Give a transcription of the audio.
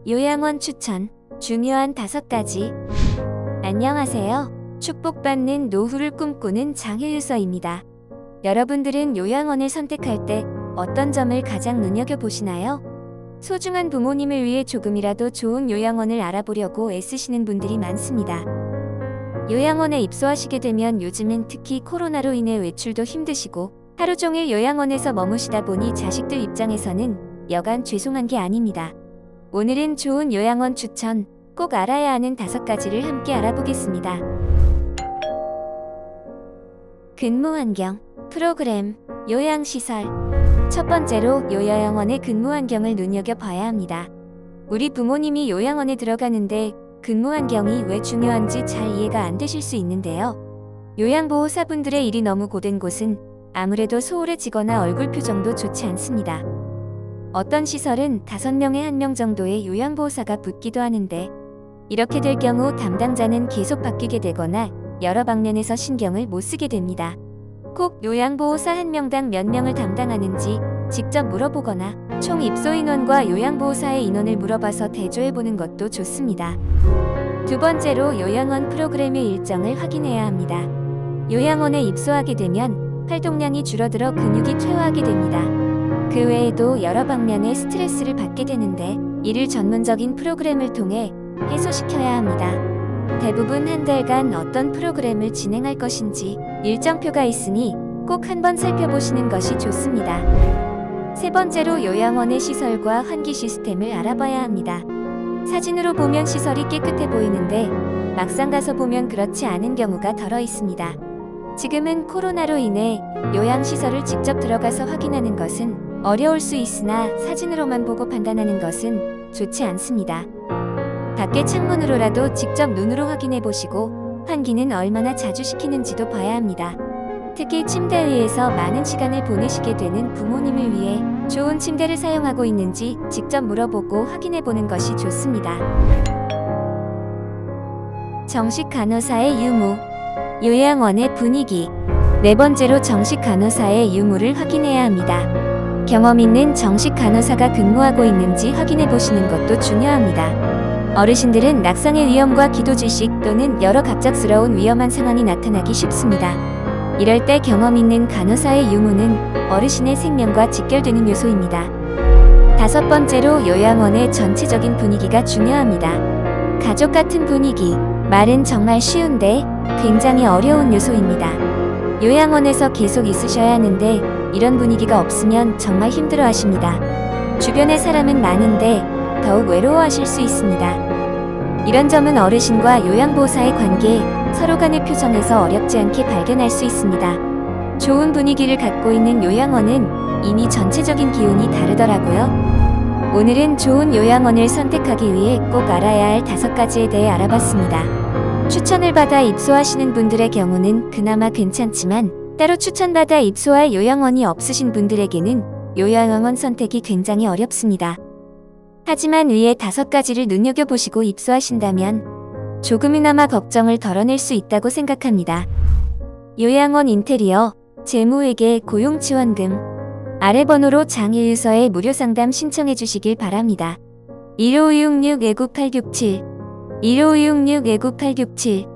요양원 추천, 중요한 5가지. 안녕하세요. 축복받는 노후를 꿈꾸는 장혜유서입니다. 여러분들은 요양원을 선택할 때 어떤 점을 가장 눈여겨보시나요? 소중한 부모님을 위해 조금이라도 좋은 요양원을 알아보려고 애쓰시는 분들이 많습니다. 요양원에 입소하시게 되면 요즘은 특히 코로나로 인해 외출도 힘드시고 하루 종일 요양원에서 머무시다 보니 자식들 입장에서는 여간 죄송한 게 아닙니다. 오늘은 좋은 요양원 추천, 꼭 알아야 하는 5가지를 함께 알아보겠습니다. 근무 환경, 프로그램, 요양시설. 첫 번째로 요양원의 근무 환경을 눈여겨봐야 합니다. 우리 부모님이 요양원에 들어가는데 근무 환경이 왜 중요한지 잘 이해가 안 되실 수 있는데요. 요양보호사분들의 일이 너무 고된 곳은 아무래도 소홀해지거나 얼굴 표정도 좋지 않습니다. 어떤 시설은 5명에 1명 정도의 요양보호사가 붙기도 하는데 이렇게 될 경우 담당자는 계속 바뀌게 되거나 여러 방면에서 신경을 못 쓰게 됩니다. 꼭 요양보호사 1명당 몇 명을 담당하는지 직접 물어보거나 총 입소 인원과 요양보호사의 인원을 물어봐서 대조해보는 것도 좋습니다. 두 번째로 요양원 프로그램의 일정을 확인해야 합니다. 요양원에 입소하게 되면 활동량이 줄어들어 근육이 퇴화하게 됩니다. 그 외에도 여러 방면의 스트레스를 받게 되는데 이를 전문적인 프로그램을 통해 해소시켜야 합니다. 대부분 한 달간 어떤 프로그램을 진행할 것인지 일정표가 있으니 꼭 한번 살펴보시는 것이 좋습니다. 세 번째로 요양원의 시설과 환기 시스템을 알아봐야 합니다. 사진으로 보면 시설이 깨끗해 보이는데 막상 가서 보면 그렇지 않은 경우가 덜어 있습니다. 지금은 코로나로 인해 요양시설을 직접 들어가서 확인하는 것은 어려울 수 있으나 사진으로만 보고 판단하는 것은 좋지 않습니다. 밖에 창문으로라도 직접 눈으로 확인해 보시고 환기는 얼마나 자주 시키는지도 봐야 합니다. 특히 침대 위에서 많은 시간을 보내시게 되는 부모님을 위해 좋은 침대를 사용하고 있는지 직접 물어보고 확인해 보는 것이 좋습니다. 정식 간호사의 유무, 요양원의 분위기. 네 번째로 정식 간호사의 유무를 확인해야 합니다. 경험 있는 정식 간호사가 근무하고 있는지 확인해 보시는 것도 중요합니다. 어르신들은 낙상의 위험과 기도질식 또는 여러 갑작스러운 위험한 상황이 나타나기 쉽습니다. 이럴 때 경험 있는 간호사의 유무는 어르신의 생명과 직결되는 요소입니다. 5번째로 요양원의 전체적인 분위기가 중요합니다. 가족 같은 분위기, 말은 정말 쉬운데 굉장히 어려운 요소입니다. 요양원에서 계속 있으셔야 하는데 이런 분위기가 없으면 정말 힘들어 하십니다. 주변에 사람은 많은데 더욱 외로워하실 수 있습니다. 이런 점은 어르신과 요양보호사의 관계, 서로 간의 표정에서 어렵지 않게 발견할 수 있습니다. 좋은 분위기를 갖고 있는 요양원은 이미 전체적인 기운이 다르더라고요. 오늘은 좋은 요양원을 선택하기 위해 꼭 알아야 할 5가지에 대해 알아봤습니다. 추천을 받아 입소하시는 분들의 경우는 그나마 괜찮지만 따로 추천받아 입소할 요양원이 없으신 분들에게는 요양원 선택이 굉장히 어렵습니다. 하지만 위에 5가지를 눈여겨보시고 입소하신다면 조금이나마 걱정을 덜어낼 수 있다고 생각합니다. 요양원 인테리어, 재무회계, 고용지원금. 아래 번호로 장혜유서에 무료 상담 신청해 주시길 바랍니다. 1566-29867 1566-29867